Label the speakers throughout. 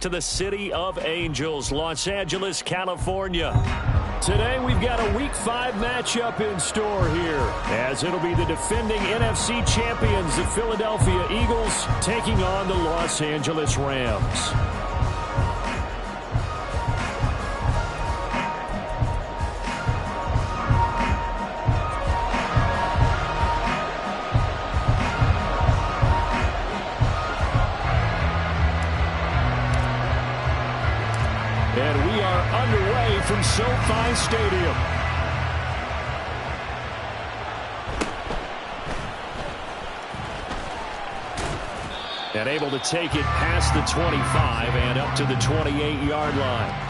Speaker 1: To the City of Angels, Los Angeles, California. Today we've got a Week 5 matchup in store here, as it'll be the defending NFC champions, the Philadelphia Eagles, taking on the Los Angeles Rams. And we are underway from SoFi Stadium. And able to take it past the 25 and up to the 28-yard line.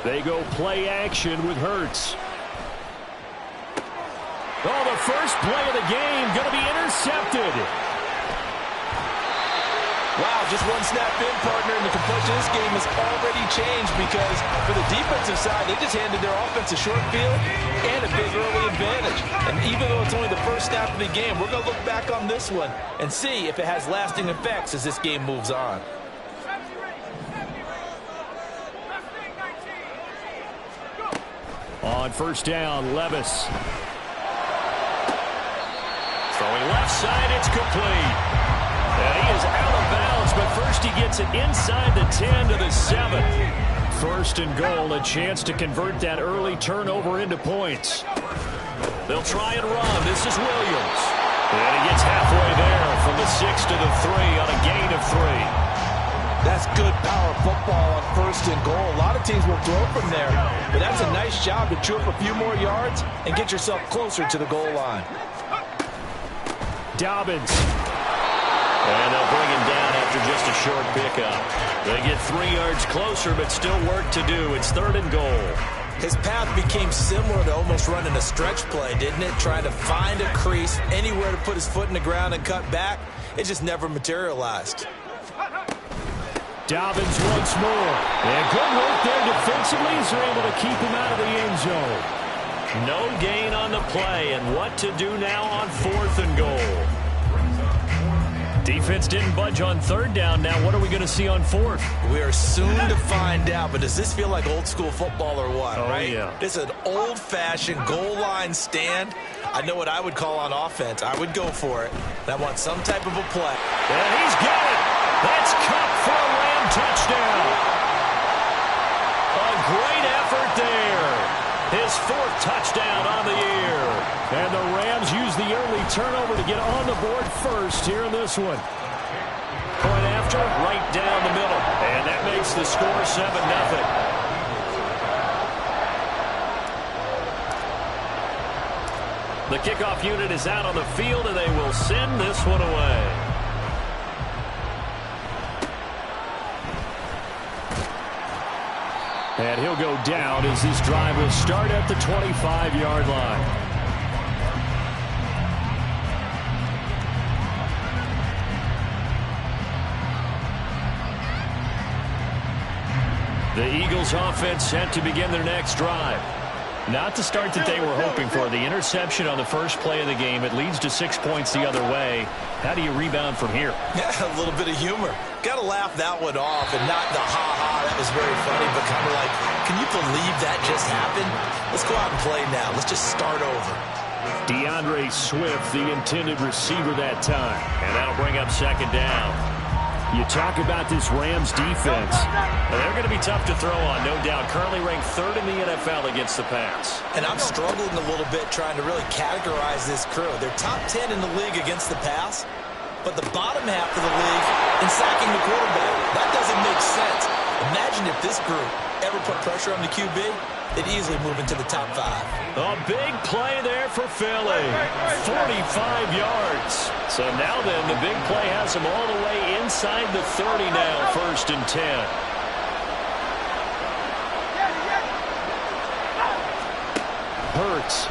Speaker 1: They go play action with Hurts. Oh, the first play of the game going to be intercepted.
Speaker 2: Wow, just one snap in, partner, and the complexion of this game has already changed because for the defensive side, they just handed their offense a short field and a big early advantage. And even though it's only the first snap of the game, we're going to look back on this one and see if it has lasting effects as this game moves on.
Speaker 1: On first down, Levis. Throwing left side, it's complete. And he is out of bounds, but first he gets it inside the 10 to the 7. First and goal, a chance to convert that early turnover into points. They'll try and run. This is Williams. And he gets halfway there from the 6 to the 3 on a gain of 3.
Speaker 2: That's good power football on first and goal. A lot of teams will throw from there, but that's a nice job to chew up a few more yards and get yourself closer to the goal line.
Speaker 1: Dobbins. And they'll bring him down after just a short pickup. They get 3 yards closer, but still work to do. It's third and goal.
Speaker 2: His path became similar to almost running a stretch play, didn't it? Trying to find a crease, anywhere to put his foot in the ground and cut back. It just never materialized.
Speaker 1: Dobbins once more. And good work there defensively as they're able to keep him out of the end zone. No gain on the play, and what to do now on fourth and goal. Defense didn't budge on third down. Now what are we going to see on fourth?
Speaker 2: We are soon to find out, but does this feel like old school football or what, right?
Speaker 1: Yeah.
Speaker 2: It's an old-fashioned goal line stand. I know what I would call on offense. I would go for it. I want some type of a play.
Speaker 1: And he's got it. That's Cup for a Ram touchdown. A great effort there. His 4th touchdown on the year. And the Rams use the early turnover to get on the board first here in this one. Point after, right down the middle. And that makes the score 7-0. The kickoff unit is out on the field, and they will send this one away. And he'll go down as this drive will start at the 25-yard line. The Eagles offense set to begin their next drive. Not the start that they were hoping for. The interception on the first play of the game. It leads to 6 points the other way. How do you rebound from here?
Speaker 2: Yeah, a little bit of humor. Got to laugh that one off and not the ha-ha. That was very funny, but kind of like, can you believe that just happened? Let's go out and play now. Let's just start over.
Speaker 1: DeAndre Swift, the intended receiver that time. And that'll bring up second down. You talk about this Rams defense. They're going to be tough to throw on, no doubt. Currently ranked 3rd in the NFL against the pass.
Speaker 2: And I'm struggling a little bit trying to really categorize this crew. They're top 10 in the league against the pass, but the bottom half of the league in sacking the quarterback. That doesn't make sense. Imagine if this group ever put pressure on the QB, they'd easily move into the top 5.
Speaker 1: A big play there for Philly. 45 yards. So now then, the big play has them all the way inside the 30 now, 1st and 10. Hurts.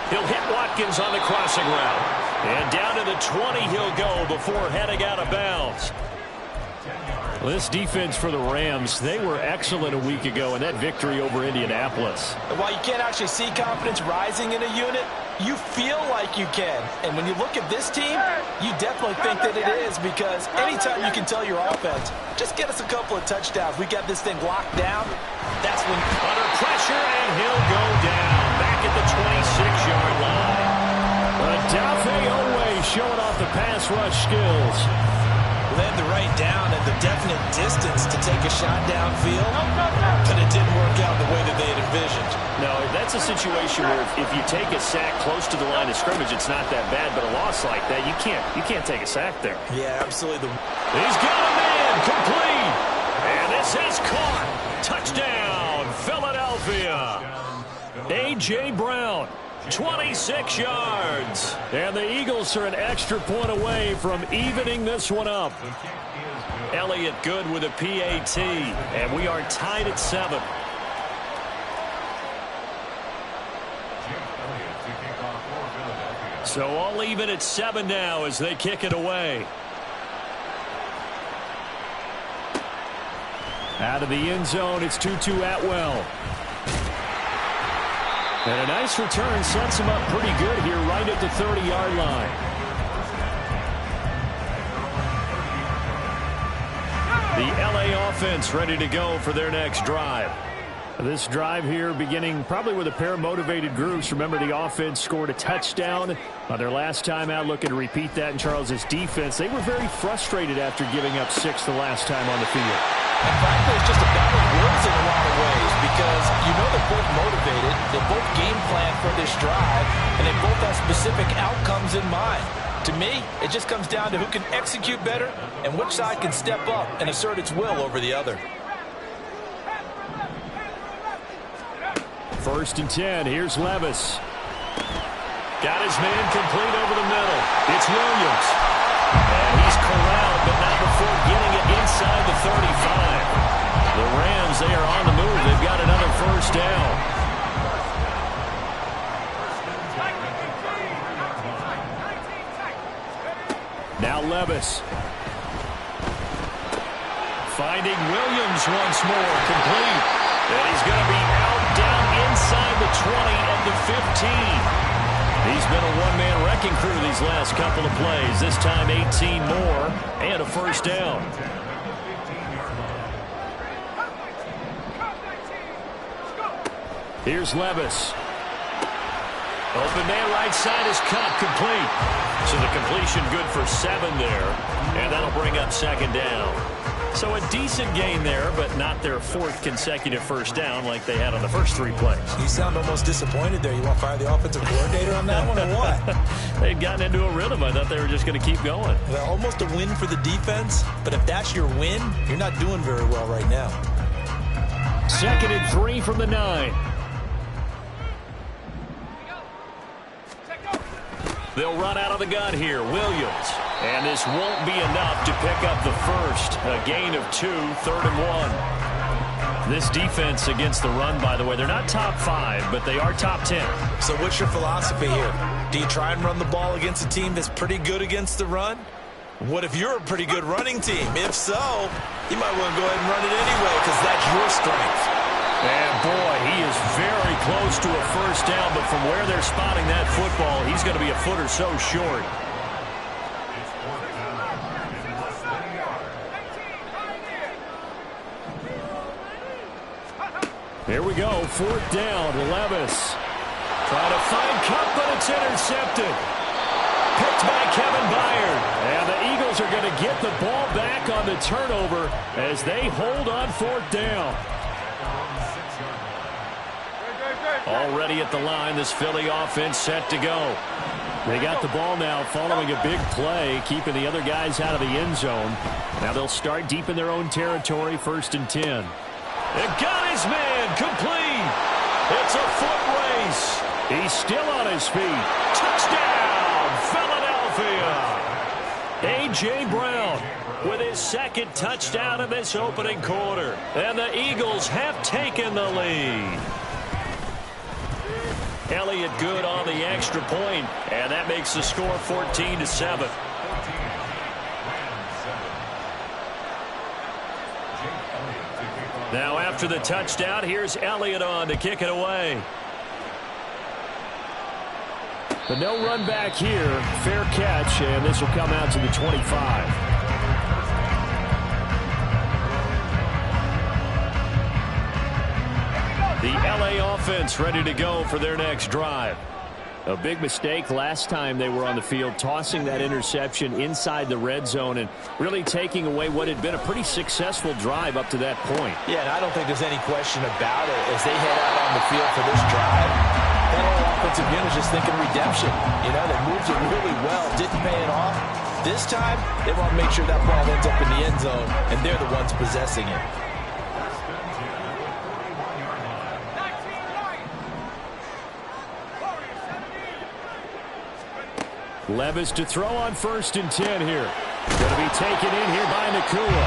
Speaker 1: He'll hit Watkins on the crossing route. And down to the 20 he'll go before heading out of bounds. This defense for the Rams, they were excellent a week ago in that victory over Indianapolis.
Speaker 2: And while you can't actually see confidence rising in a unit, you feel like you can. And when you look at this team, you definitely think that it is, because anytime you can tell your offense, just get us a couple of touchdowns, we got this thing locked down, that's when...
Speaker 1: Under pressure, and he'll go down back at the 26-yard line. Odafe Oweh showing off the pass rush skills.
Speaker 2: They had the right down and the definite distance to take a shot downfield, but it didn't work out the way that they had envisioned.
Speaker 1: No, that's a situation where if you take a sack close to the line of scrimmage, it's not that bad, but a loss like that, you can't take a sack there.
Speaker 2: Yeah, absolutely.
Speaker 1: He's got a man, complete, and this is caught. Touchdown, Philadelphia. A.J. Brown. 26 yards. And the Eagles are an extra point away from evening this one up. Elliott good with a PAT. And we are tied at 7. So all even at 7 now as they kick it away. Out of the end zone, it's Tutu Atwell. And a nice return sets him up pretty good here right at the 30-yard line. The LA offense ready to go for their next drive. This drive here beginning probably with a pair of motivated groups. Remember, the offense scored a touchdown on their last time out. Looking to repeat that in Charles's defense. They were very frustrated after giving up 6 the last time on the field.
Speaker 2: And frankly, it's just a battle of words in a lot of ways, because you know they're both motivated, they both game plan for this drive, and they both have specific outcomes in mind. To me, it just comes down to who can execute better and which side can step up and assert its will over the other.
Speaker 1: 1st and 10. Here's Levis. Got his man complete over the middle. It's Williams. And he's corralled, but not before getting it inside the 35. The Rams, they are on the move. They've got another 1st down. Now Levis. Finding Williams once more. Complete. And he's going to be out down inside the 20 and the 15. He's been a one-man wrecking crew these last couple of plays. This time 18 more and a 1st down. Here's Levis. Open man right side is caught, complete. So the completion good for 7 there. And that'll bring up 2nd down. So a decent gain there, but not their 4th consecutive 1st down like they had on the first 3 plays.
Speaker 2: You sound almost disappointed there. You want to fire the offensive coordinator on that one or what?
Speaker 1: They'd gotten into a rhythm. I thought they were just going to keep going.
Speaker 2: Well, almost a win for the defense, but if that's your win, you're not doing very well right now.
Speaker 1: 2nd and 3 from the 9. They'll run out of the gun here. Williams. And this won't be enough to pick up the 1st. A gain of 2, 3rd and 1. This defense against the run, by the way, they're not top 5, but they are top 10.
Speaker 2: So what's your philosophy here? Do you try and run the ball against a team that's pretty good against the run? What if you're a pretty good running team? If so, you might want to go ahead and run it anyway, because that's your strength.
Speaker 1: And boy, he is very close to a 1st down, but from where they're spotting that football, he's going to be a foot or so short. Here we go, 4th down, Levis. Trying to find Cup, but it's intercepted. Picked by Kevin Byard. And the Eagles are going to get the ball back on the turnover as they hold on 4th down. Already at the line, this Philly offense set to go. They got the ball now following a big play, keeping the other guys out of the end zone. Now they'll start deep in their own territory, 1st and 10. They got his man complete. It's a foot race. He's still on his feet. Touchdown, Philadelphia. A.J. Brown with his 2nd touchdown of this opening quarter. And the Eagles have taken the lead. Elliott good on the extra point, and that makes the score 14-7. Now after the touchdown, here's Elliott on to kick it away. But no run back here. Fair catch, and this will come out to the 25. The LA offense ready to go for their next drive. A big mistake last time they were on the field, tossing that interception inside the red zone and really taking away what had been a pretty successful drive up to that point.
Speaker 2: Yeah, and I don't think there's any question about it. As they head out on the field for this drive, that whole offensive unit is just thinking redemption. You know, they moved it really well, didn't pay it off. This time, they want to make sure that ball ends up in the end zone, and they're the ones possessing it.
Speaker 1: Levis to throw on 1st and 10 here. Going to be taken in here by Nakua.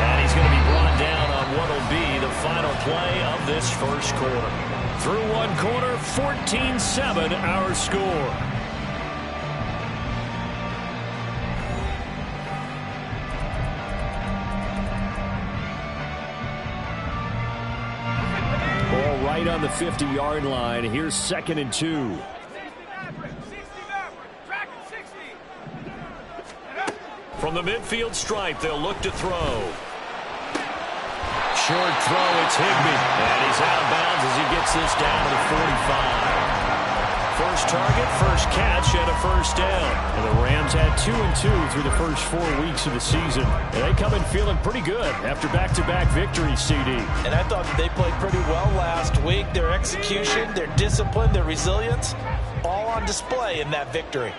Speaker 1: And he's going to be brought down on what will be the final play of this first quarter. Through one quarter, 14-7 our score. Ball right on the 50-yard line. Here's 2nd and 2. From the midfield stripe, they'll look to throw. Short throw, it's Higbee. And he's out of bounds as he gets this down to the 45. First target, first catch, and a first down. And the Rams had 2-2 through the first 4 weeks of the season. And they come in feeling pretty good after back-to-back victories, CD.
Speaker 2: And I thought that they played pretty well last week. Their execution, their discipline, their resilience, all on display in that victory.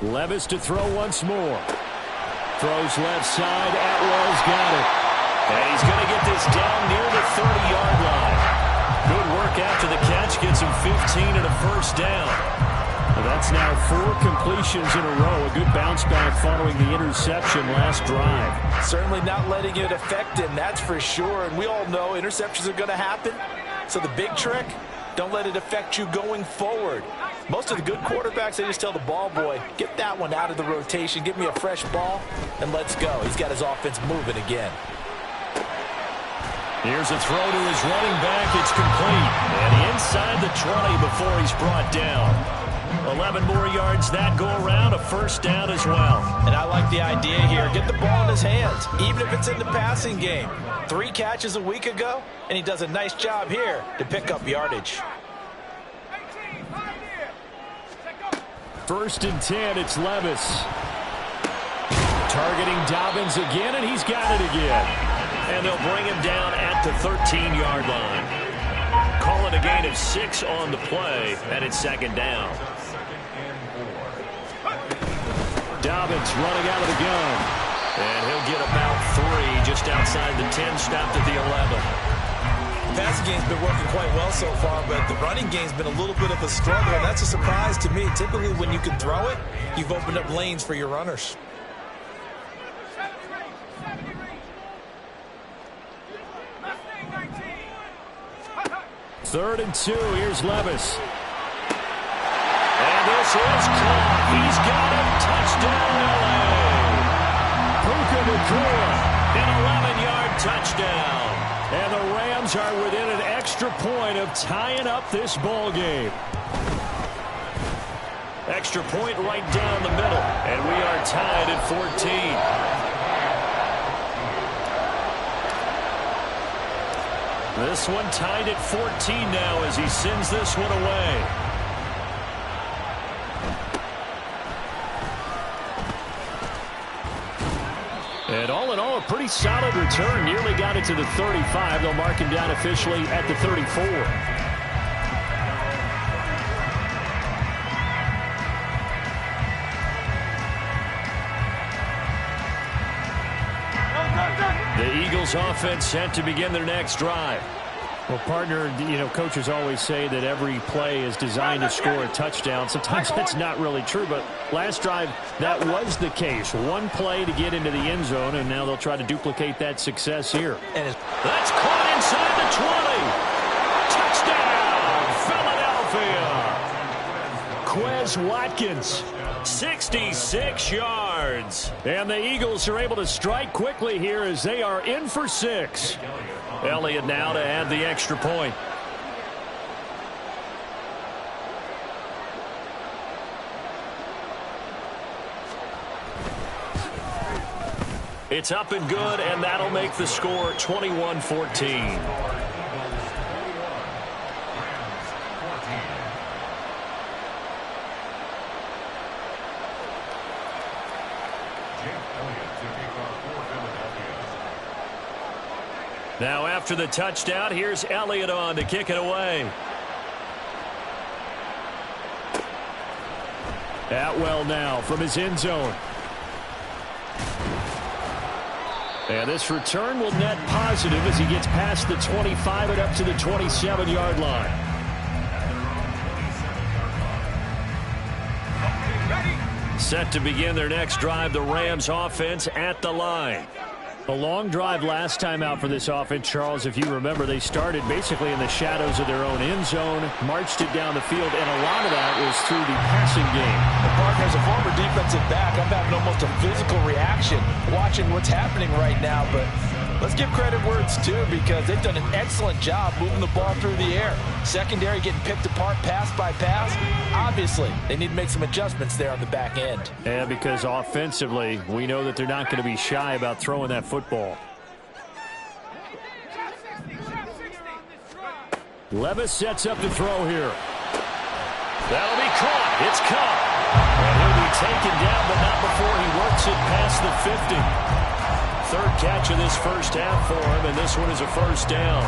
Speaker 1: Levis to throw once more. Throws left side. Atwell's got it. And he's going to get this down near the 30-yard line. Good work after the catch. Gets him 15 and a first down. Well, that's now 4 completions in a row. A good bounce back following the interception last drive.
Speaker 2: Certainly not letting it affect him, that's for sure. And we all know interceptions are going to happen. So the big trick, don't let it affect you going forward. Most of the good quarterbacks, they just tell the ball boy, get that one out of the rotation, give me a fresh ball, and let's go. He's got his offense moving again.
Speaker 1: Here's a throw to his running back. It's complete. And inside the 20 before he's brought down. 11 more yards that go around, a first down as well.
Speaker 2: And I like the idea here. Get the ball in his hands, even if it's in the passing game. 3 catches a week ago, and he does a nice job here to pick up yardage.
Speaker 1: 1st and 10, it's Levis. Targeting Dobbins again, and he's got it again. And they'll bring him down at the 13-yard line. Call it a gain of 6 on the play, and it's 2nd down. Dobbins running out of the gun. And he'll get about 3 just outside the 10, stopped at the 11.
Speaker 3: The passing game's been working quite well so far, but the running game's been a little bit of a struggle, and that's a surprise to me. Typically, when you can throw it, you've opened up lanes for your runners.
Speaker 1: Third and 2, here's Levis. And this is caught. He's got it. Touchdown, LA. Puka Nacua, an 11-yard touchdown. And the Rams are within an extra point of tying up this ball game. Extra point right down the middle. And we are tied at 14. This one tied at 14 now as he sends this one away. And all in all, a pretty solid return. Nearly got it to the 35. They'll mark him down officially at the 34. The Eagles offense set to begin their next drive. Well, partner, coaches always say that every play is designed to score a touchdown. Sometimes that's not really true, but last drive, that was the case. One play to get into the end zone, and now they'll try to duplicate that success here.
Speaker 2: And
Speaker 1: that's caught inside the 20. Touchdown, Philadelphia. Quez Watkins, 66 yards. And the Eagles are able to strike quickly here as they are in for 6. Elliott now to add the extra point. It's up and good, and that'll make the score 21-14. Now after the touchdown, here's Elliott on to kick it away. Atwell now from his end zone. And this return will net positive as he gets past the 25 and up to the 27-yard line. Set to begin their next drive, the Rams offense at the line. A long drive last time out for this offense, Charles. If you remember, they started basically in the shadows of their own end zone, marched it down the field, and a lot of that was through the passing game.
Speaker 2: And partner, as a former defensive back, I'm having almost a physical reaction watching what's happening right now. But let's give credit where it's due, because they've done an excellent job moving the ball through the air. Secondary getting picked apart pass by pass. Obviously, they need to make some adjustments there on the back end.
Speaker 1: Yeah, because offensively, we know that they're not going to be shy about throwing that football. Levis sets up to throw here. That'll be caught. It's caught. And he'll be taken down, but not before he works it past the 50. Third catch of this first half for him, and this one is a first down.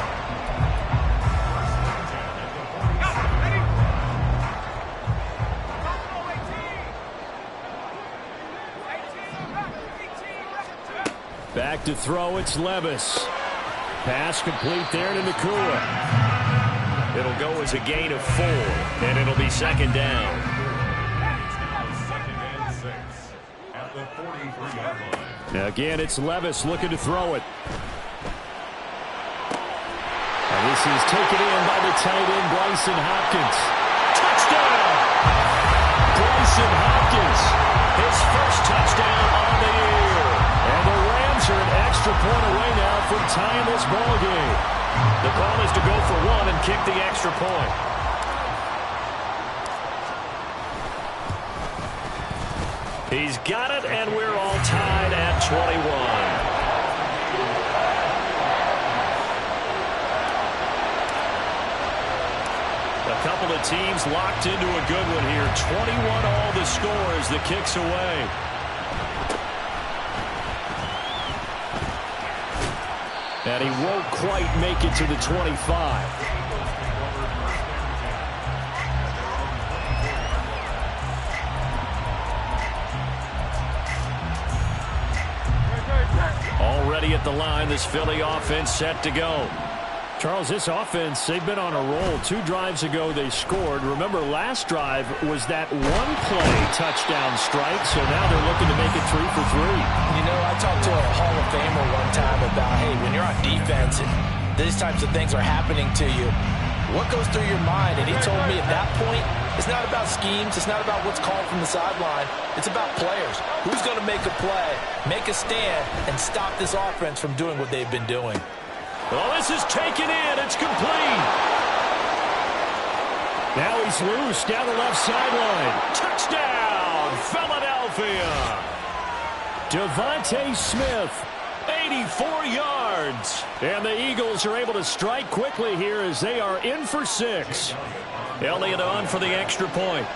Speaker 1: Back to throw, it's Levis. Pass complete there to Nakua. It'll go as a gain of 4, and it'll be second down. Now again, it's Levis looking to throw it. And this is taken in by the tight end, Bryson Hopkins. Touchdown! Bryson Hopkins, his first touchdown on the year. And the Rams are an extra point away now from tying this ball game. The call is to go for 1 and kick the extra point. He's got it, and we're all tied at 21. A couple of teams locked into a good one here. 21 all the score as the kick's away. And he won't quite make it to the 25. Already at the line, this Philly offense set to go. Charles, this offense, they've been on a roll. 2 drives ago, they scored. Remember, last drive was that one-play touchdown strike, so now they're looking to make it 3 for 3.
Speaker 2: You know, I talked to a Hall of Famer one time about, hey, when you're on defense and these types of things are happening to you, what goes through your mind? And he told me at that point, it's not about schemes. It's not about what's called from the sideline. It's about players. Who's going to make a play, make a stand, and stop this offense from doing what they've been doing.
Speaker 1: Well, this is taken in. It's complete. Now he's loose down the left sideline. Touchdown, Philadelphia. Devontae Smith, 84 yards. And the Eagles are able to strike quickly here as they are in for 6. Elliott on for the extra point.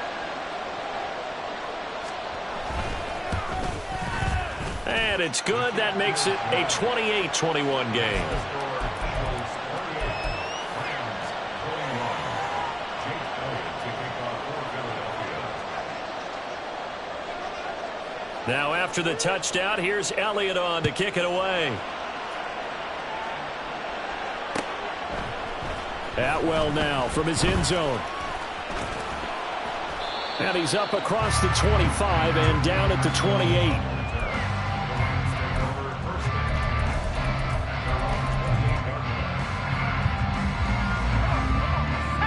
Speaker 1: And it's good. That makes it a 28-21 game. Now after the touchdown, here's Elliott on to kick it away. Atwell now from his end zone. And he's up across the 25 and down at the 28.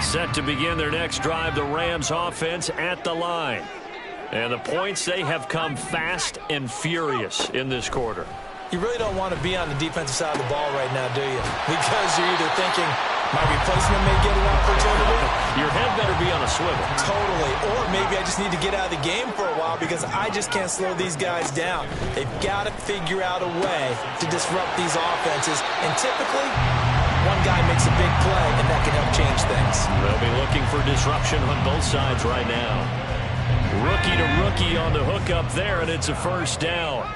Speaker 1: Set to begin their next drive, the Rams offense at the line. And the points, they have come fast and furious in this quarter.
Speaker 3: You really don't want to be on the defensive side of the ball right now, do you? Because you're either thinking, my replacement may get an opportunity.
Speaker 1: Your head better be on a swivel.
Speaker 3: Totally. Or maybe I just need to get out of the game for a while because I just can't slow these guys down. They've got to figure out a way to disrupt these offenses. And typically, one guy makes a big play, and that can help change things.
Speaker 1: They'll be looking for disruption on both sides right now. Rookie to rookie on the hook up there, and it's a first down.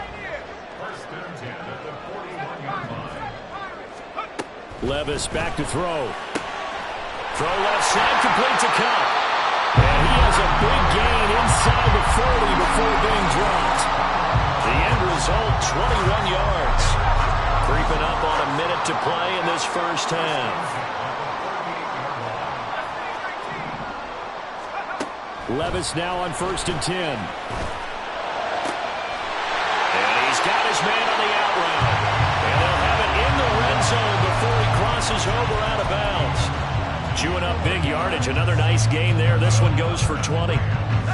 Speaker 1: Levis back to throw. Throw left side, complete to Cup. And he has a big gain inside the 40 before being dropped. The end result, 21 yards. Creeping up on a minute to play in this first half. Levis now on 1st and 10. And he's got his man on the out route. And they'll have it in the red zone before he crosses over out of bounds. Chewing up big yardage. Another nice gain there. This one goes for 20.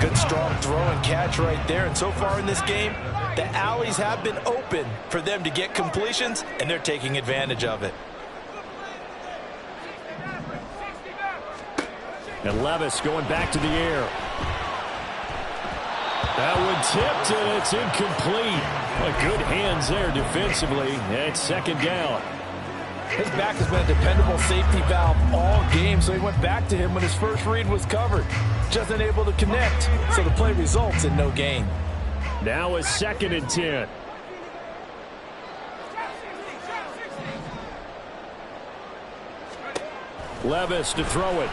Speaker 3: Good strong throw and catch right there. And so far in this game, the alleys have been open for them to get completions, and they're taking advantage of it.
Speaker 1: And Levis going back to the air. That one tipped, and it's incomplete. Good hands there defensively. And it's 2nd down.
Speaker 3: His back has been a dependable safety valve all game, so he went back to him when his first read was covered. Just unable to connect, so the play results in no gain.
Speaker 1: Now a 2nd and 10. Levis to throw it.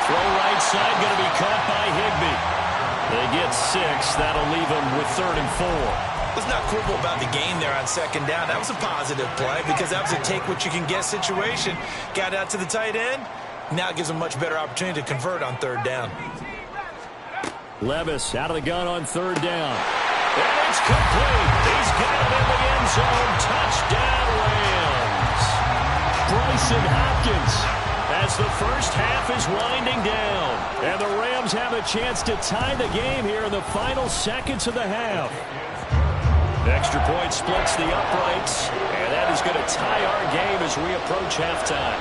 Speaker 1: Throw right side, going to be caught by Higbee. They get 6. That'll leave them with 3rd and 4.
Speaker 3: Let's not quibble about the gain there on 2nd down. That was a positive play because that was a take-what-you-can-get situation. Got out to the tight end. Now it gives them a much better opportunity to convert on 3rd down.
Speaker 1: Levis out of the gun on 3rd down. And it's complete. He's got it in the end zone. Touchdown, Rams. Bryson Hopkins as the first half is winding down. And the Rams have a chance to tie the game here in the final seconds of the half. Extra point splits the uprights, and that is going to tie our game as we approach halftime.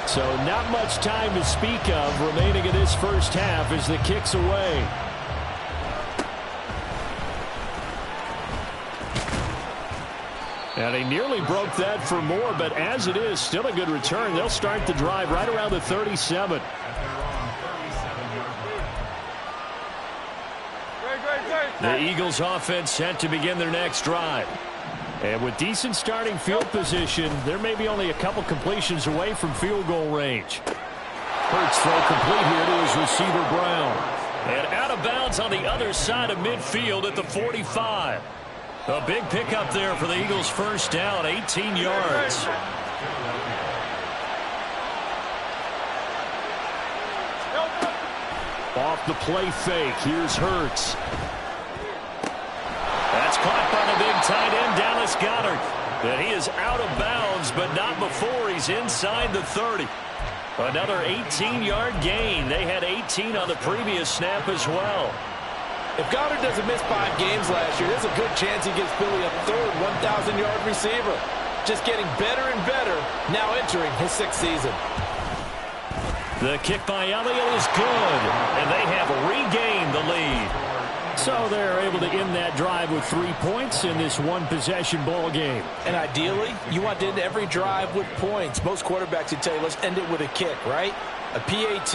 Speaker 1: So not much time to speak of remaining in this first half as the kick's away. And he nearly broke that for more, but as it is, still a good return. They'll start the drive right around the 37. The Eagles offense set to begin their next drive. And with decent starting field position, there may be only a couple completions away from field goal range. Hurts throw complete here to his receiver Brown. And out of bounds on the other side of midfield at the 45. A big pickup there for the Eagles' first down, 18 yards. Off the play fake, here's Hurts. That's caught by the big tight end, Dallas Goedert. And he is out of bounds, but not before he's inside the 30. Another 18-yard gain. They had 18 on the previous snap as well.
Speaker 3: If Goddard doesn't miss 5 games last year, there's a good chance he gives Philly a 3rd 1,000-yard receiver. Just getting better and better, now entering his 6th season.
Speaker 1: The kick by Elliott is good, and they have regained the lead. So they're able to end that drive with 3 points in this one-possession ball game.
Speaker 3: And ideally, you want to end every drive with points. Most quarterbacks would tell you, let's end it with a kick, right? A PAT,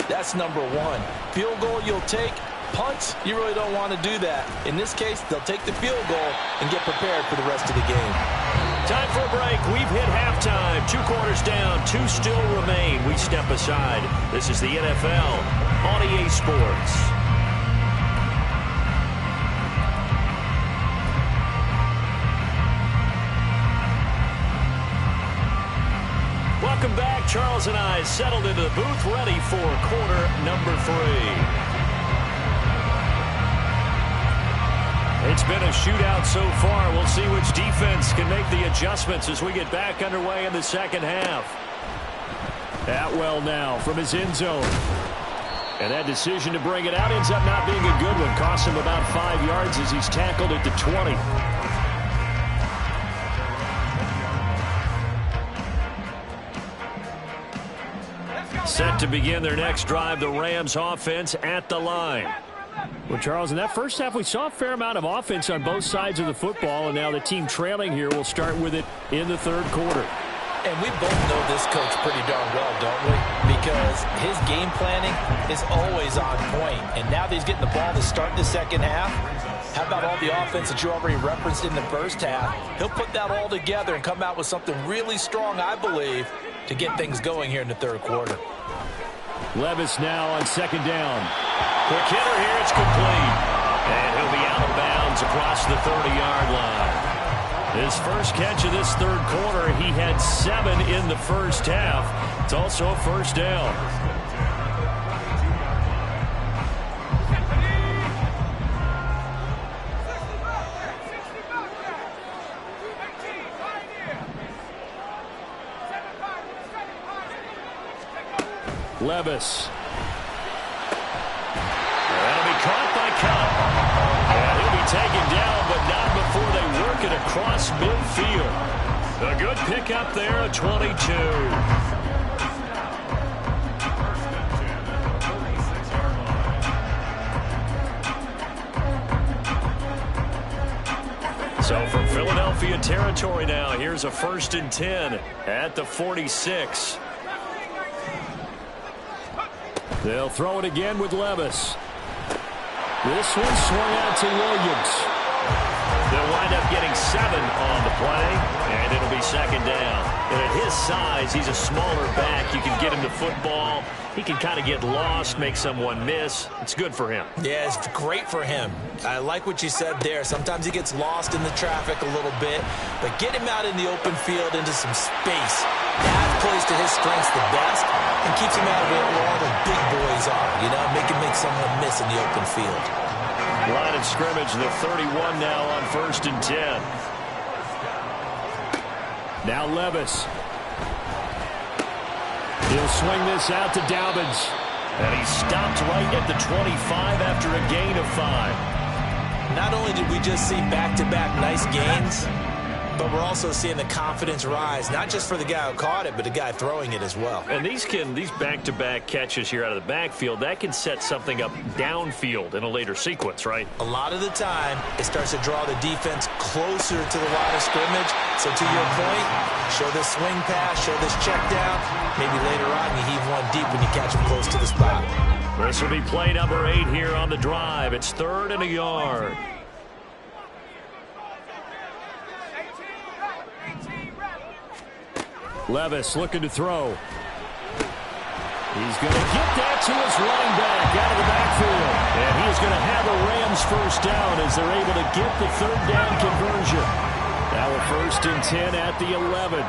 Speaker 3: that's number 1. Field goal you'll take. Punts, you really don't want to do that. In this case, they'll take the field goal and get prepared for the rest of the game.
Speaker 1: Time for a break. We've hit halftime. 2 quarters down, 2 still remain. We step aside. This is the NFL on EA Sports. Welcome back. Charles and I settled into the booth, ready for quarter number 3. It's been a shootout so far. We'll see which defense can make the adjustments as we get back underway in the second half. Atwell now from his end zone. And that decision to bring it out ends up not being a good one. Costs him about 5 yards as he's tackled at the 20. Set to begin their next drive, the Rams offense at the line. Well, Charles, in that first half, we saw a fair amount of offense on both sides of the football, and now the team trailing here will start with it in the third quarter.
Speaker 3: And we both know this coach pretty darn well, don't we? Because his game planning is always on point. And now that he's getting the ball to start the second half, how about all the offense that you already referenced in the first half? He'll put that all together and come out with something really strong, I believe, to get things going here in the third quarter.
Speaker 1: Levis now on second down. Quick hitter here, it's complete. And he'll be out of bounds across the 30-yard line. His first catch of this third quarter, he had 7 in the first half. It's also a first down. Levis. That'll be caught by Cup. And he'll be taken down, but not before they work it across midfield. A good pickup there, a 22. So from Philadelphia territory now, here's a 1st and 10 at the 46. They'll throw it again with Levis. This one swung out to Williams. They'll wind up getting 7 on the play, and it'll be second down. And at his size, he's a smaller back. You can get him the football. He can kind of get lost, make someone miss. It's good for him.
Speaker 3: Yeah, it's great for him. I like what you said there. Sometimes he gets lost in the traffic a little bit, but get him out in the open field into some space. That plays to his strengths the best and keeps him out of where all the big boys are, you know, make him make someone miss in the open field.
Speaker 1: Line of scrimmage, the 31 now on 1st and 10. Now Levis. He'll swing this out to Dobbins. And he stopped right at the 25 after a gain of 5.
Speaker 3: Not only did we just see back-to-back nice gains, but we're also seeing the confidence rise, not just for the guy who caught it, but the guy throwing it as well.
Speaker 1: And these back-to-back catches here out of the backfield, that can set something up downfield in a later sequence, right?
Speaker 3: A lot of the time, it starts to draw the defense closer to the line of scrimmage. So to your point, show this swing pass, show this check down. Maybe later on you heave one deep when you catch him close to the spot.
Speaker 1: This will be play number 8 here on the drive. It's 3rd and a yard. Levis looking to throw. He's going to get that to his running back out of the backfield. And he is going to have a Rams first down as they're able to get the 3rd down conversion. Now a 1st and 10 at the 11.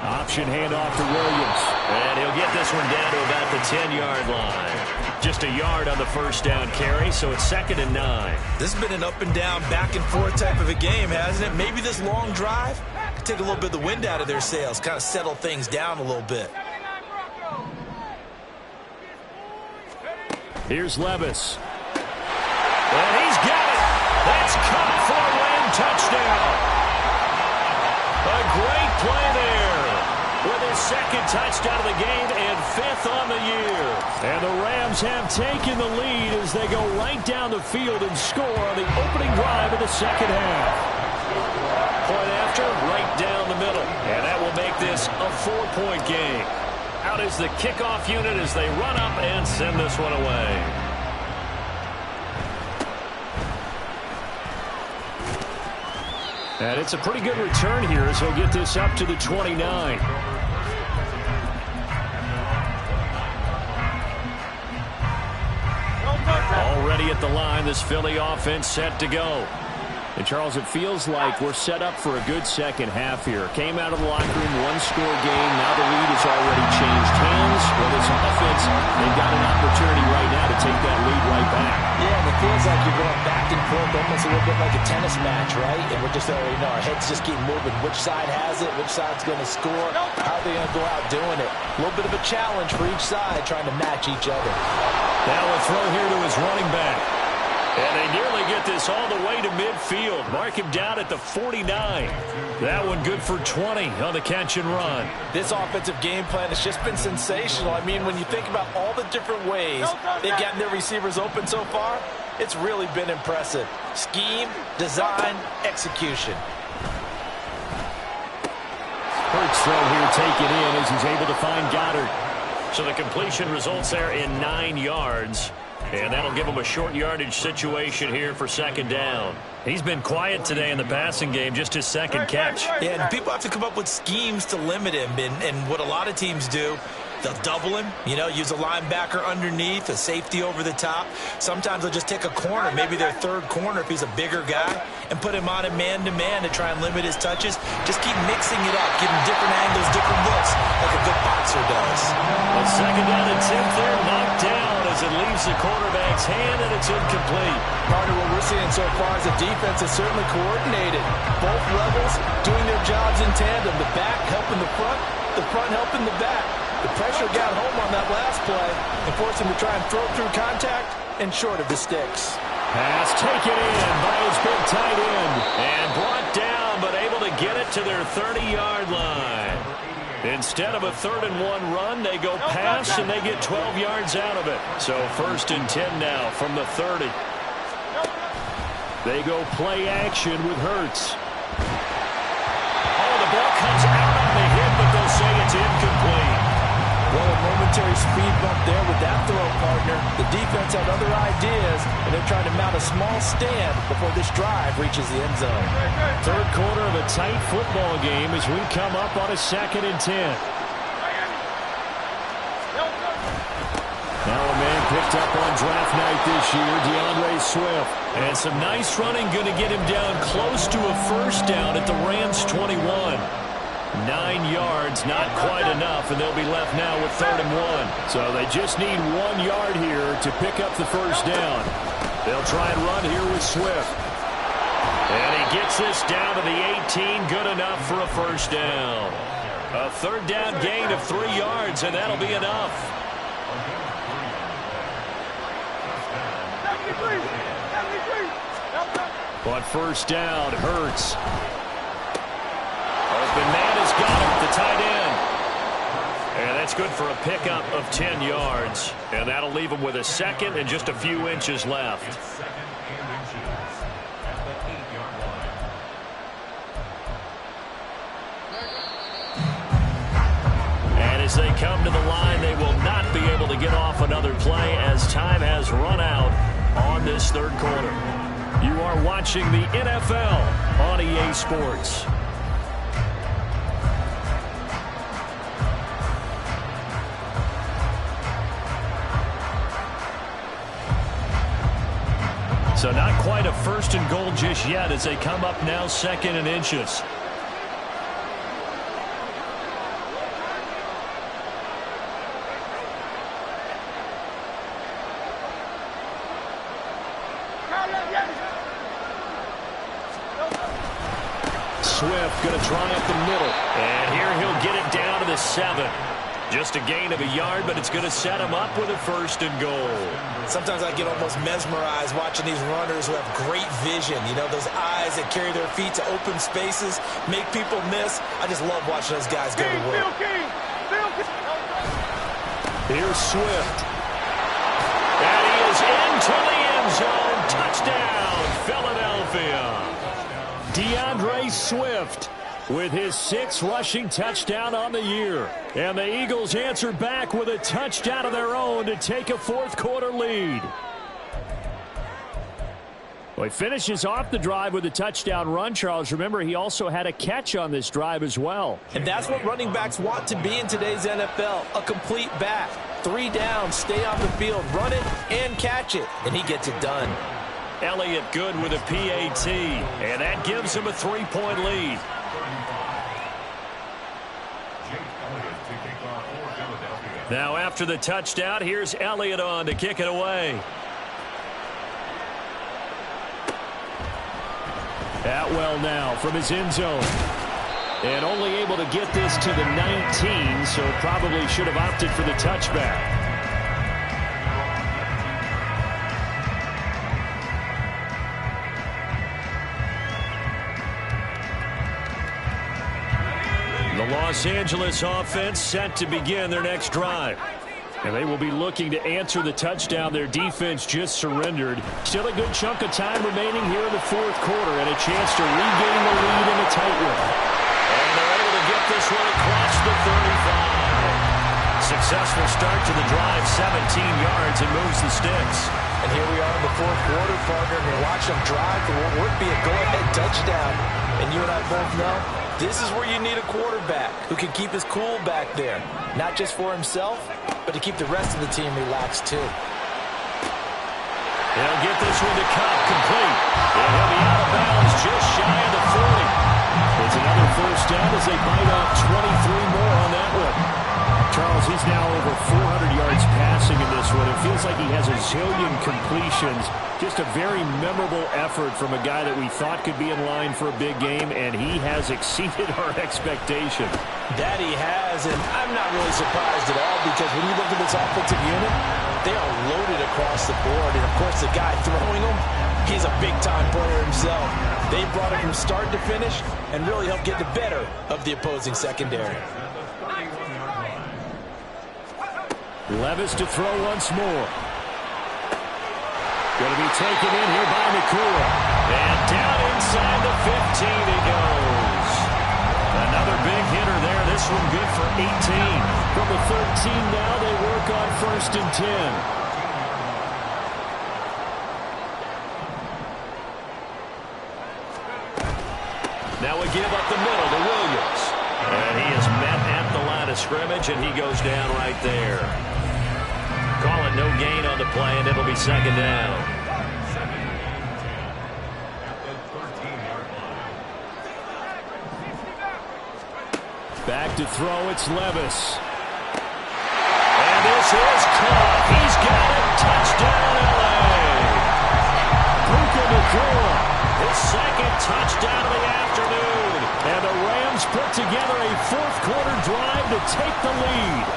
Speaker 1: Option handoff to Williams. And he'll get this one down to about the 10-yard line. Just a yard on the first down carry, so it's 2nd and 9.
Speaker 3: This has been an up and down, back and forth type of a game, hasn't it? Maybe this long drive could take a little bit of the wind out of their sails, kind of settle things down a little bit.
Speaker 1: Here's Levis. And he's got it. That's caught for a Ram touchdown. A great play there with his 2nd touchdown of the game and 5th on the year. And the Rams have taken the lead as they go right down the field and score on the opening drive of the second half. Point after, right down the middle. And that will make this a 4-point game. Out is the kickoff unit as they run up and send this one away. And it's a pretty good return here as he'll get this up to the 29. Already at the line, this Philly offense set to go. And, Charles, it feels like we're set up for a good second half here. Came out of the locker room, one-score game. Now the lead has already changed hands. Well, this offense, they've got an opportunity right now to take that lead right back.
Speaker 3: Yeah, and it feels like you're going back and forth almost a little bit like a tennis match, right? And we're just already know our heads just keep moving. Which side has it? Which side's going to score? How are they going to go out doing it? A little bit of a challenge for each side trying to match each other.
Speaker 1: Now a throw here to his running back. And they nearly get this all the way to midfield. Mark him down at the 49. That one good for 20 on the catch and run.
Speaker 3: This offensive game plan has just been sensational. I mean, when you think about all the different ways they've gotten their receivers open so far, it's really been impressive. Scheme, design, execution.
Speaker 1: Hurts throw here taken in as he's able to find Goddard. So the completion results there in 9 yards. And that'll give him a short yardage situation here for second down. He's been quiet today in the passing game, just his second catch.
Speaker 3: Yeah, and people have to come up with schemes to limit him. And what a lot of teams do, they'll double him, use a linebacker underneath, a safety over the top. Sometimes they'll just take a corner, maybe their third corner if he's a bigger guy, and put him on a man-to-man to try and limit his touches. Just keep mixing it up, give him different angles, different looks, like a good boxer does.
Speaker 1: Well, second down and 10 there, knocked down as it leaves the quarterback's hand, and it's incomplete.
Speaker 3: Partner, what we're seeing so far is the defense is certainly coordinated. Both levels doing their jobs in tandem. The back helping the front helping the back. The pressure got home on that last play and forced him to try and throw through contact and short of the sticks.
Speaker 1: Pass taken in by his big tight end and brought down, but able to get it to their 30-yard line. Instead of a 3rd-and-1 run, they go pass and they get 12 yards out of it. So 1st and 10 now from the 30. They go play action with Hurts. Oh, the ball comes out on the hit, but they'll say it's incomplete.
Speaker 3: Well, a momentary speed bump there with that throw, partner. The defense had other ideas, and they're trying to mount a small stand before this drive reaches the end zone.
Speaker 1: Third quarter of a tight football game as we come up on a 2nd and 10. Now a man picked up on draft night this year, DeAndre Swift. And some nice running, going to get him down close to a first down at the Rams' 21. 9 yards, not quite enough, and they'll be left now with 3rd and 1. So they just need 1 yard here to pick up the first down. They'll try and run here with Swift. And he gets this down to the 18, good enough for a first down. A 3rd down gain of 3 yards, and that'll be enough. But first down, Hurts. Open man has got it, the tight end. And that's good for a pickup of 10 yards. And that'll leave him with a 2nd and just a few inches left. And as they come to the line, they will not be able to get off another play as time has run out on this 3rd quarter. You are watching the NFL on EA Sports. So not quite a 1st and goal just yet as they come up now 2nd and inches. Swift going to try up the middle. And here he'll get it down to the 7. Just a gain of a yard, but it's going to set him up with a 1st and goal.
Speaker 3: Sometimes I get almost mesmerized watching these runners who have great vision. Those eyes that carry their feet to open spaces, make people miss. I just love watching those guys go to work.
Speaker 1: Here's Swift. And he is into the end zone. Touchdown, Philadelphia. DeAndre Swift with his 6th rushing touchdown on the year. And the Eagles answer back with a touchdown of their own to take a 4th quarter lead. Well, he finishes off the drive with a touchdown run, Charles. Remember, he also had a catch on this drive as well.
Speaker 3: And that's what running backs want to be in today's NFL, a complete back. 3 down, stay on the field, run it, and catch it. And he gets it done.
Speaker 1: Elliott good with a PAT, and that gives him a 3-point lead. Now after the touchdown, here's Elliott on to kick it away. Atwell now from his end zone. And only able to get this to the 19, so probably should have opted for the touchback. The Los Angeles offense set to begin their next drive. And they will be looking to answer the touchdown their defense just surrendered. Still a good chunk of time remaining here in the fourth quarter and a chance to regain the lead in a tight one. And they're able to get this one across the 35. Successful start to the drive, 17 yards, and moves the sticks.
Speaker 3: And here we are in the fourth quarter, partner, and you're watching them drive for what would be a go-ahead touchdown. And you and I both know this is where you need a quarterback who can keep his cool back there. Not just for himself, but to keep the rest of the team relaxed, too.
Speaker 1: They'll get this one to Cup, complete. And he'll be out of bounds just shy of the 40. It's another first down as they bite off 23 more on that one. Charles, he's now over 400 yards passing in this one. It feels like he has a zillion completions. Just a very memorable effort from a guy that we thought could be in line for a big game, and he has exceeded our expectation.
Speaker 3: That he has, and I'm not really surprised at all because when you look at this offensive unit, they are loaded across the board. And, of course, the guy throwing them, he's a big-time player himself. They brought it from start to finish and really helped get the better of the opposing secondary.
Speaker 1: Levis to throw once more. Going to be taken in here by Nakua. And down inside the 15 he goes. Another big hitter there. This one good for 18. From the 13 now they work on 1st and 10. Now we give up the middle to Williams. And he is met at the line of scrimmage, and he goes down right there. Call it no gain on the play, and it'll be 2nd down. Back to throw, it's Levis. And this is caught. He's got it. Touchdown, L.A. Puka Nakua, his 2nd touchdown of the afternoon. And the Rams put together a fourth-quarter drive to take the lead.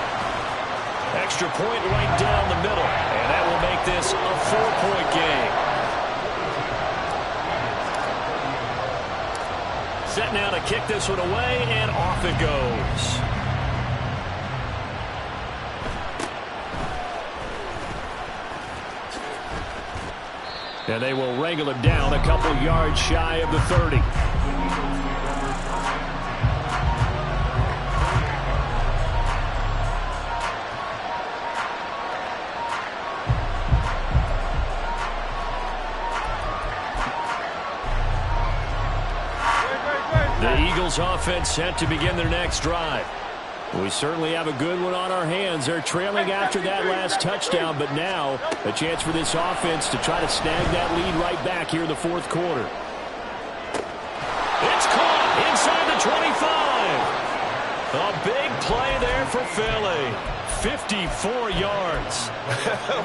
Speaker 1: Extra point right down the middle, and that will make this a 4-point game. Set now to kick this one away, and off it goes. And they will wrangle him down a couple yards shy of the 30. The Eagles offense set to begin their next drive. We certainly have a good one on our hands. They're trailing after that last touchdown, but now a chance for this offense to try to snag that lead right back here in the fourth quarter. It's caught inside the 25. A big play there for Philly. 54 yards.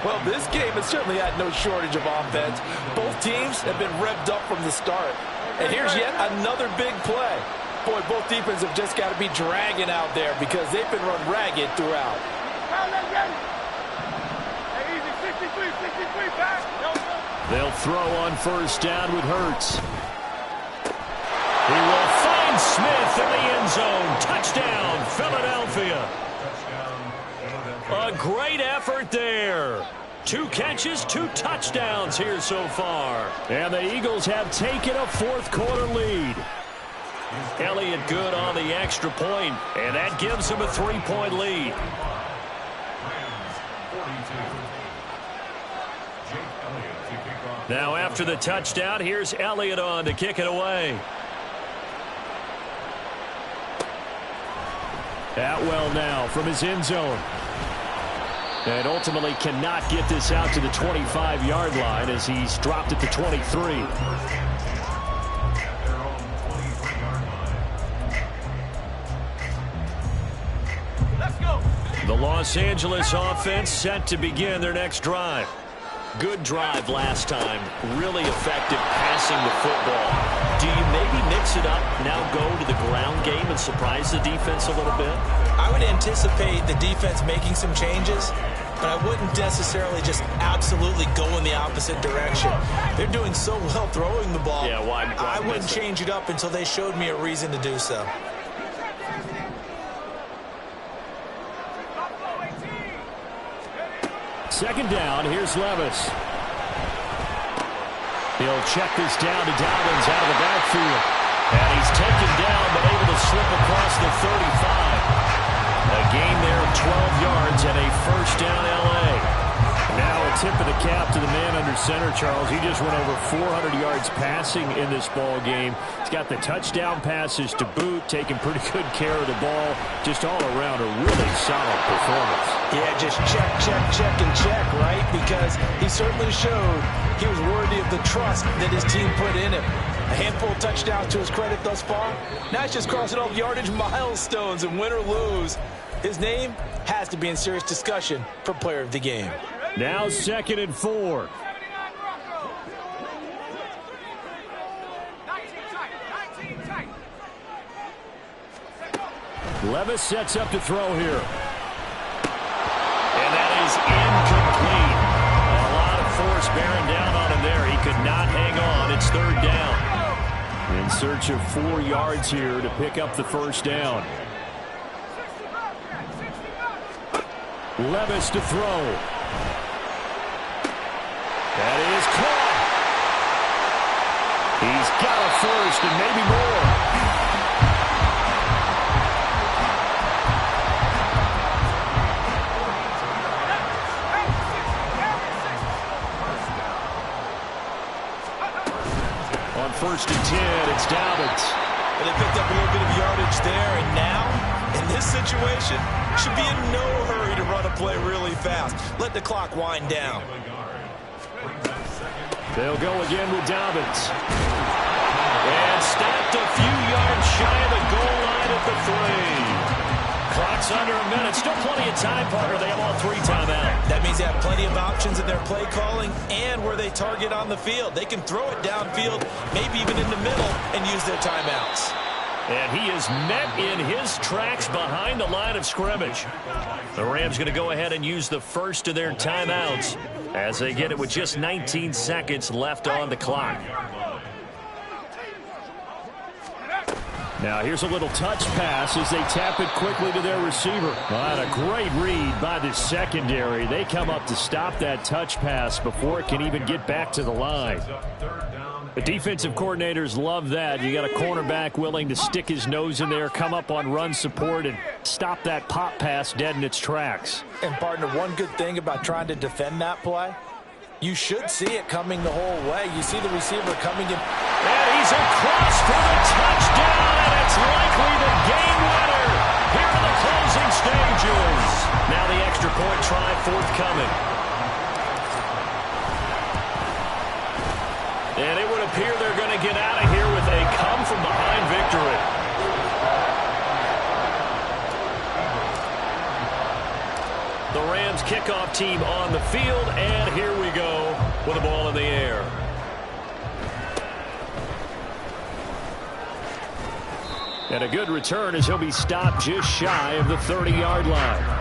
Speaker 3: Well, this game has certainly had no shortage of offense. Both teams have been revved up from the start. And here's yet another big play. Boy, both defenses have just got to be dragging out there because they've been run ragged throughout.
Speaker 1: They'll throw on 1st down with Hurts. He will find Smith in the end zone. Touchdown, Philadelphia. A great effort there. 2 catches, 2 touchdowns here so far. And the Eagles have taken a fourth-quarter lead. Elliott good on the extra point, and that gives him a 3-point lead. Now after the touchdown, here's Elliott on to kick it away. Atwell now from his end zone. And ultimately cannot get this out to the 25-yard line as he's dropped it to 23. The Los Angeles offense set to begin their next drive. Good drive last time. Really effective passing the football. Do you maybe mix it up, now go to the ground game and surprise the defense a little bit?
Speaker 3: I would anticipate the defense making some changes, but I wouldn't necessarily just absolutely go in the opposite direction. They're doing so well throwing the ball.
Speaker 1: Yeah, why
Speaker 3: I wouldn't change it up until they showed me a reason to do so.
Speaker 1: Second down, here's Levis. He'll check this down to Dobbins out of the backfield. And he's taken down, but able to slip across the 35. A gain there of 12 yards and a first down L.A. Now a tip of the cap to the man under center, Charles. He just went over 400 yards passing in this ball game. He's got the touchdown passes to boot, taking pretty good care of the ball. Just all around a really solid performance.
Speaker 3: Yeah, just check, check, check, and check, right? Because he certainly showed he was worthy of the trust that his team put in him. A handful of touchdowns to his credit thus far. Now he's just crossing off yardage milestones, and win or lose, his name has to be in serious discussion for player of the game.
Speaker 1: Now 2nd and 4. Levis sets up to throw here. And that is incomplete. A lot of force bearing down on him there. He could not hang on. It's 3rd down. In search of 4 yards here to pick up the first down. Levis to throw. That is caught. He's got a first and maybe more. On 1st and 10, it's Dobbins.
Speaker 3: And they picked up a little bit of yardage there, and now, in this situation, should be in no hurry to run a play really fast. Let the clock wind down.
Speaker 1: They'll go again with Dobbins. And snapped a few yards shy of the goal line at the 3. Clock's under a minute. Still plenty of time, partner. They have all 3 timeouts.
Speaker 3: That means they have plenty of options in their play calling and where they target on the field. They can throw it downfield, maybe even in the middle, and use their timeouts.
Speaker 1: And he is met in his tracks behind the line of scrimmage. The Rams going to go ahead and use the first of their timeouts as they get it with just 19 seconds left on the clock. Now here's a little touch pass as they tap it quickly to their receiver. Well, a great read by the secondary. They come up to stop that touch pass before it can even get back to the line. The defensive coordinators love that. You got a cornerback willing to stick his nose in there, come up on run support, and stop that pop pass dead in its tracks.
Speaker 3: And, partner, one good thing about trying to defend that play, you should see it coming the whole way. You see the receiver coming in.
Speaker 1: And he's across for the touchdown, and it's likely the game winner here in the closing stages. Now the extra point try forthcoming. And it would appear they're going to get out of here with a come-from-behind victory. The Rams kickoff team on the field, and here we go with the ball in the air. And a good return as he'll be stopped just shy of the 30-yard line.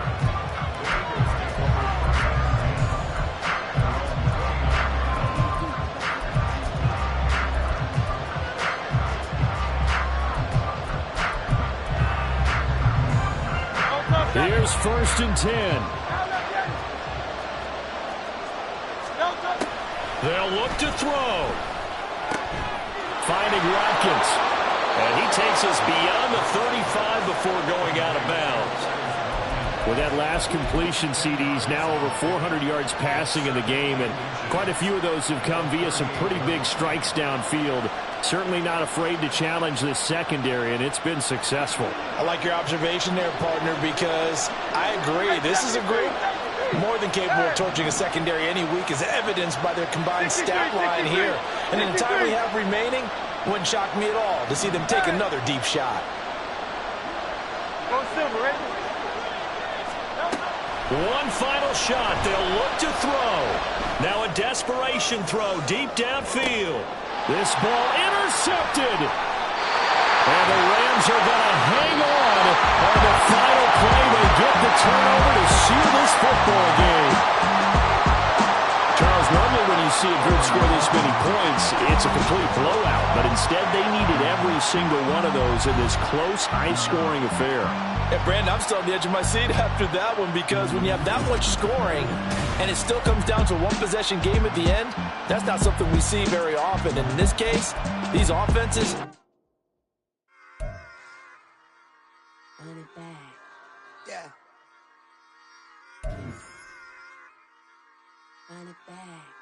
Speaker 1: Here's 1st and 10. They'll look to throw. Finding Watkins. And he takes us beyond the 35 before going out of bounds. With that last completion, CDs now over 400 yards passing in the game, and quite a few of those have come via some pretty big strikes downfield. Certainly not afraid to challenge this secondary, and it's been successful.
Speaker 3: I like your observation there, partner, because I agree. This is a group More than capable of torching a secondary any week, is evidenced by their combined stat line here. And in the time we have remaining, wouldn't shock me at all to see them take another deep shot.
Speaker 1: One final shot. They'll look to throw. Now a desperation throw deep downfield. This ball intercepted. And the Rams are going to hang on the final play. They get the turnover to seal this football game. Charles, normally when you see a group score this many points, it's a complete blowout. But instead, they needed every single one of those in this close, high-scoring affair.
Speaker 3: Yeah, Brandon, I'm still on the edge of my seat after that one, because when you have that much scoring and it still comes down to a one-possession game at the end, that's not something we see very often. And in this case, these offenses...
Speaker 4: Run it back.
Speaker 5: Yeah.
Speaker 4: Run it back.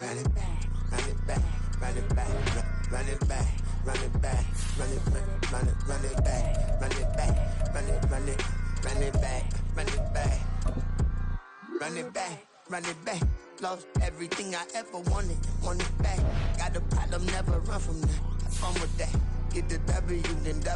Speaker 5: Run it back. Run it back. Run it back. Run it back. Run it back. Run it back. Run it back. Run it back. Run it run it run it back. Run it back. Run it back. Run it back. Lost everything I ever wanted. Want it back. Got a problem, never run from that. Have fun with that. Get the W, then W.